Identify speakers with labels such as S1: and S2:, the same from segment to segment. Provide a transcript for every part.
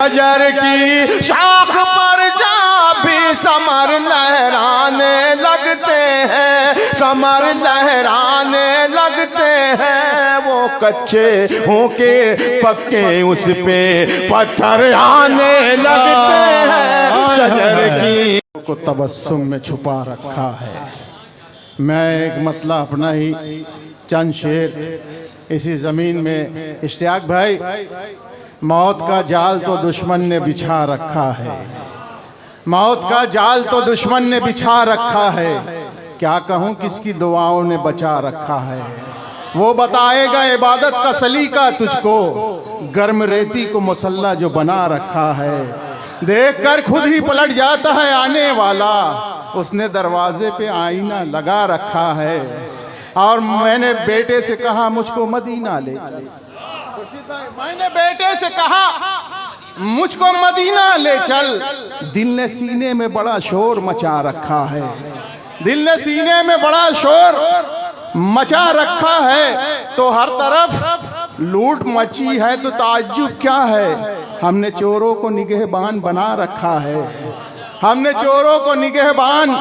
S1: शजर की शाख पर जा भी समर लहराने लगते हैं, समर लहराने लगते हैं। वो कच्चे होके पक्के उस पे पत्थर आने लगते हैं। शजर की
S2: को तबस्सुम में छुपा रखा है। मैं एक मतलब अपना ही चंद शेर इसी ज़मीन में। इश्तियाक भाई, मौत का जाल तो दुश्मन ने बिछा रखा है, मौत का जाल तो दुश्मन ने बिछा रखा है। क्या कहूँ किसकी दुआओं ने बचा रखा है। वो बताएगा इबादत का सलीका तुझको, गर्म रेती को मसल्ला जो बना रखा है। देख कर खुद ही पलट जाता है आने वाला, उसने दरवाजे पे आईना लगा रखा है। और मैंने बेटे से कहा मुझको मदीना ले चल, मैंने बेटे से कहा मुझको मदीना ले चल। दिल ने सीने में बड़ा शोर मचा रखा है, दिल ने सीने में बड़ा शोर मचा रखा है। तो हर तरफ लूट मची है तो ताज्जुब क्या है। हमने चोरों को निगहबान बना रखा है, हमने चोरों को निगहबान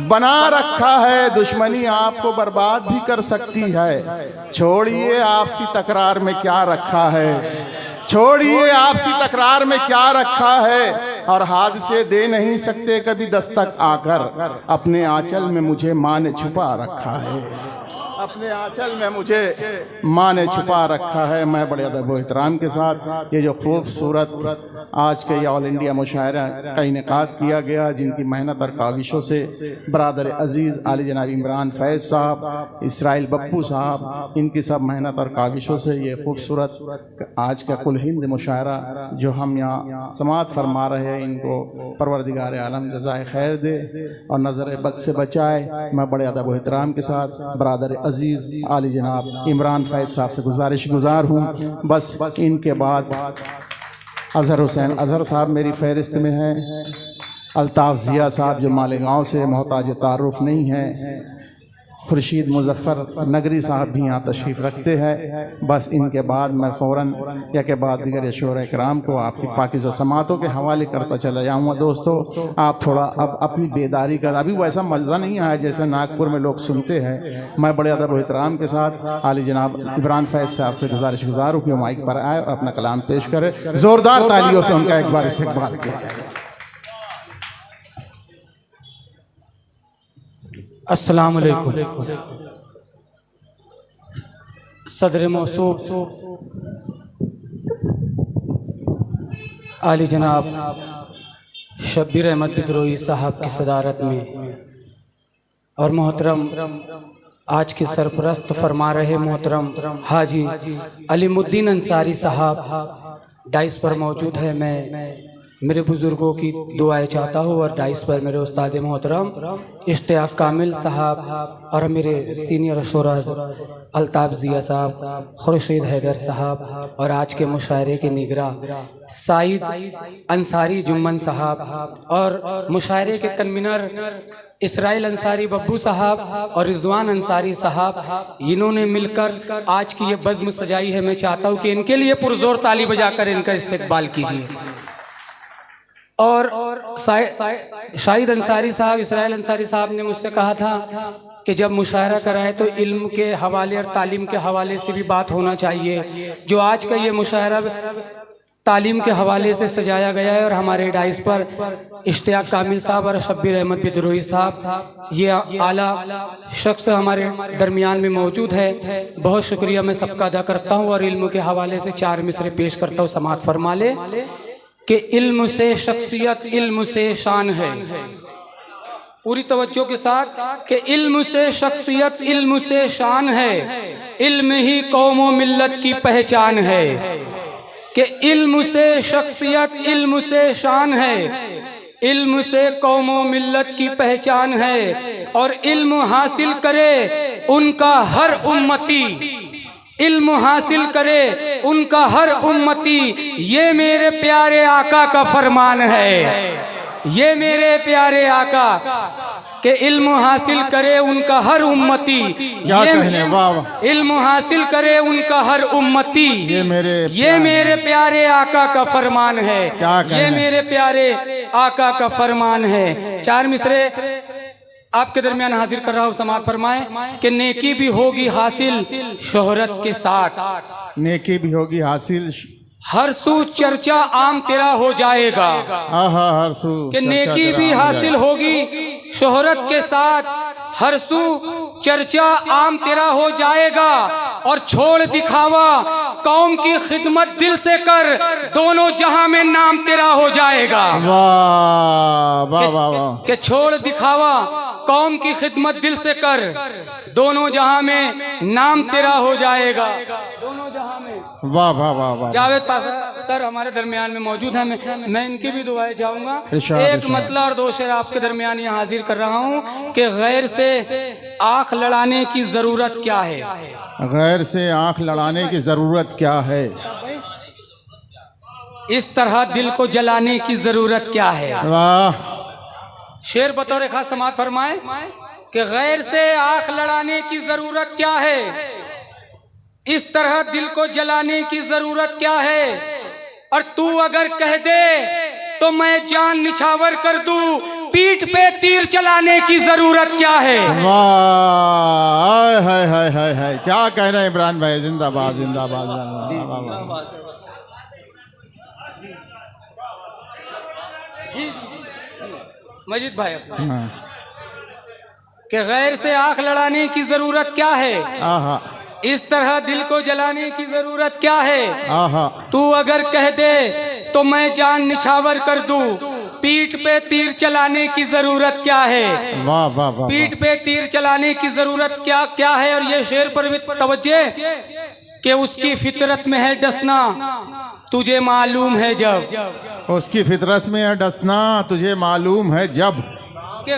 S2: बना रखा है। दुश्मनी आपको बर्बाद भी कर सकती है। छोड़िए आपसी तकरार में क्या रखा है, छोड़िए आपसी तकरार में क्या रखा है। और हादसे दे नहीं सकते कभी दस्तक आकर, अपने आंचल में मुझे माँ ने छुपा रखा है, अपने आंचल में मुझे माँ ने छुपा रखा है। मैं बड़े अदब व एहतराम के साथ ये जो खूबसूरत आज के ये ऑल इंडिया मुशायरा का इनेकाद किया गया, जिनकी मेहनत और काविशों से बरादर अजीज़ आली जनाब इमरान फैज़ साहब, इसराइल बप्पू साहब, इनकी सब मेहनत और काविशों से ये खूबसूरत आज का कुल हिंद मुशायरा जो हम यहाँ समाअत फरमा रहे हैं, इनको परवरदिगार आलम जज़ाए खैर दे और नज़र बद से बचाए। मैं बड़े अदब व एहतराम के साथ बरादर अजीज़ आली जनाब इमरान फैज़ साहब से गुजारिश गुजार हूँ। बस इनके बाद अज़हर हुसैन अज़हर साहब मेरी फ़हरिस्त में हैं। अल्ताफ़ ज़िया साहब जो मालेगांव से मोहताज तारुफ़ नहीं हैं। खुर्शीद मुज़फ़्फ़र नगरी साहब भी यहाँ तशरीफ़ रखते हैं। बस इनके बाद मैं फ़ौरन या के बाद दीगर शोरा कराम को आपकी पाकीज़ा समातों के हवाले करता चला जाऊँगा। दोस्तों, आप थोड़ा अब अपनी बेदारी का, अभी वैसा मज़ा नहीं आया जैसे नागपुर में लोग सुनते हैं। मैं बड़े अदब व एहतराम के साथ आली जनाब इमरान फैज़ साहब से गुजारिश गुजार हूँ कि वो माइक पर आए और अपना कलाम पेश करें। ज़ोरदार तालियों से उनका एक बार इस्तक़बाल किया जाए।
S3: अस्सलाम वालेकुम। सदर मौसूफ आली जनाब शब्बीर अहमद बिदरोई साहब की सदारत में और मोहतरम आज के सरपरस्त फरमा रहे मोहतरम हाजी अलीमुद्दीन अंसारी साहब डाइस पर मौजूद है। मैं मेरे बुज़ुर्गों की दुआएं चाहता हूँ और डाइस पर मेरे उस्ताद मोहतरम इश्तियाक कामिल साहब और मेरे सीनियर शोरा अल्ताफ़ ज़िया साहब, खुर्शीद हैदर साहब और आज के मुशायरे के निगरा साइद अंसारी जुम्मन साहब और मुशायरे के कन्वीनर इसराइल अंसारी बब्बू साहब और रिजवान अंसारी साहब, इन्होंने मिलकर आज की ये बज़्म सजाई है। मैं चाहता हूँ कि इनके लिए पुरजोर ताली बजाकर इनका इस्तकबाल कीजिए। और शाहिद अंसारी साहब, इसराइल अंसारी साहब ने मुझसे कहा था कि जब मुशायरा कराए तो इल्म के हवाले और तालीम के हवाले से भी बात होना चाहिए। जो आज का ये मुशायरा तालीम के हवाले से सजाया गया है और हमारे डाइस पर इश्तियाक कामिल साहब और शब्बीर अहमद बिदरोई साहब, ये आला शख्स हमारे दरमियान में मौजूद है। बहुत शुक्रिया मैं सबका अदा करता हूँ और इल्म के हवाले से 4 मिसरे पेश करता हूँ। समाअत फरमा ले कि इल्म से शख्सियत, इल्म से शान है। पूरी तवज्जो के साथ कि इल्म से शख्सियत, इल्म से शान है। इल्म ही कौम व मिल्लत की पहचान है। कि इल्म से शख्सियत, इल्म से शान है। इल्म से कौम व मिल्लत की पहचान है। और इल्म हासिल करे उनका हर उम्मती, इल्म हासिल करे उनका हर उम्मती, ये मेरे प्यारे आका का फरमान है। ये मेरे प्यारे आका के इल्म हासिल करे उनका हर उम्मती।
S2: क्या कहने, वाह वाह।
S3: इल्म हासिल करे उनका हर उम्मती। ये मेरे प्यारे आका का फरमान है। ये मेरे प्यारे आका का फरमान है। चार मिसरे आपके दरमियान हाजिर कर रहा हूँ, समाअत फरमाए कि नेकी भी होगी हासिल शोहरत के साथ।
S2: नेकी भी होगी हासिल,
S3: हर सू चर्चा आम तेरा हो जाएगा।
S2: हर सू
S3: कि नेकी भी हासिल होगी शोहरत के साथ, हर सू चर्चा आम तेरा हो जाएगा। और छोड़ दिखावा कौम की खिदमत दिल से कर, दोनों जहां में नाम तेरा हो जाएगा।
S2: वाह वाह वाह वाह।
S3: कि छोड़ दिखावा कौम की खिदमत दिल से कर, दोनों जहां में नाम तेरा हो जाएगा। दोनों जहां में।
S2: वाह वाह वाह वाह।
S3: जावेद पासा सर हमारे दरमियान में मौजूद है, मैं इनकी भी दुआएं चाहूंगा। एक मतला और दो शेर आपके दरमियान यहाँ हाजिर कर रहा हूँ कि गैर से आंख लड़ाने की जरूरत क्या है।
S2: गैर से आंख लड़ाने की जरूरत क्या है।
S3: इस तरह दिल को जलाने की जरूरत क्या है।
S2: वाह।
S3: शेर बतौर खास समाअत फरमाए कि गैर से आंख लड़ाने की जरूरत क्या है, इस तरह दिल को जलाने की जरूरत क्या है। और तू अगर कह दे तो मैं जान निछावर कर दूं, पीठ पे तीर चलाने की जरूरत क्या है।
S2: वाह हाय हाय हाय हाय, क्या कह रहे हैं इमरान भाई, जिंदाबाद जिंदाबाद जिंदाबाद।
S3: मजीद भाई कि गैर से आंख लड़ाने की जरूरत क्या है, इस तरह दिल को जलाने की जरूरत क्या है। तू अगर कह दे तो मैं जान निछावर कर दूं, पीठ पे तीर चलाने की जरूरत क्या है।
S2: वाह वाह वाह।
S3: पीठ पे तीर चलाने की जरूरत क्या क्या है। और ये शेर पर भी तवज्जो कि उसकी फितरत में है डसना, तुझे मालूम है जब।
S2: उसकी फितरत में है डसना, तुझे मालूम है जब।
S3: कि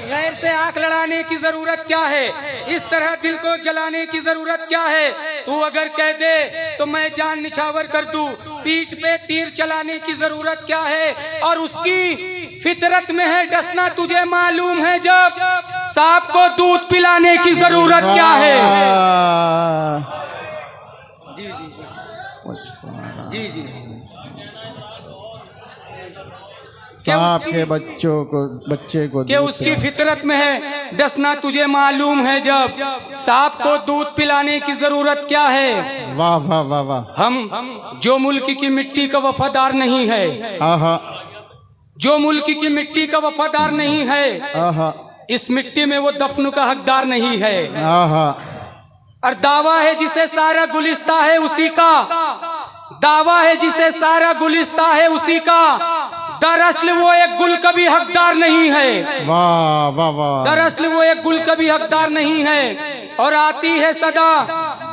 S3: गैर से आंख लड़ाने की जरूरत क्या है, इस तरह दिल को जलाने की जरूरत क्या है। तू अगर कह दे तो मैं जान निछावर कर दूं, पीठ पे तीर चलाने की जरूरत क्या है। और उसकी फितरत में है डसना, तुझे मालूम है जब। सांप को दूध पिलाने की जरूरत क्या है। जी जी जी।
S2: सांप के बच्चे को
S3: कि उसकी फितरत में है डसना, तुझे मालूम है जब। सांप को दूध पिलाने की जरूरत क्या है।
S2: वाह वाह वाह वाह।
S3: हम जो मुल्क की मिट्टी का वफादार नहीं है, जो मुल्क की मिट्टी का वफादार नहीं है, इस मिट्टी में वो दफन का हकदार नहीं है। और दावा है जिसे सारा गुलिस्ता है उसी का, दावा है जिसे सारा गुलिस्ता है उसी का। दरअसल वो एक गुल कभी हकदार नहीं है।
S2: वाह वाह वाह।
S3: दरअसल वो एक गुल कभी हकदार नहीं है। और आती है सदा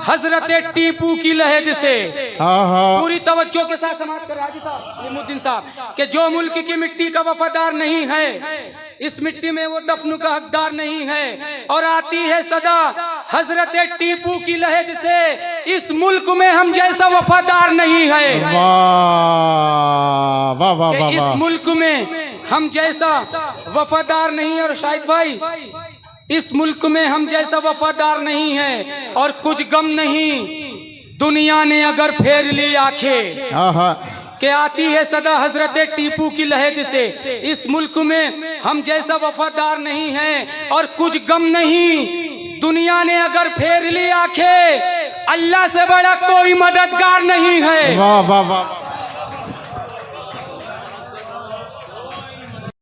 S3: हजरत टीपू की लहद से। पूरी तवज्जो के साथ समाअत कर हाजी साहब निमुद्दीन साहब कि जो मुल्क की मिट्टी का वफादार नहीं है, इस मिट्टी में वो दफन का हकदार नहीं है। और आती है सदा हजरत टीपू की लहद से, इस मुल्क में हम जैसा वफादार नहीं है।
S2: वाह वाह वाह।
S3: इस मुल्क में हम जैसा वफादार नहीं है। और शाहिद भाई, इस मुल्क में हम जैसा वफादार नहीं है। और कुछ गम नहीं, दुनिया ने अगर फेर ली आंखें, कि आती है सदा हजरत टीपू की लहद से, इस मुल्क में हम जैसा वफादार नहीं है। और कुछ गम नहीं, दुनिया ने अगर फेर ली आंखें, अल्लाह से बड़ा कोई मददगार नहीं है।
S2: वाह वाह वाह।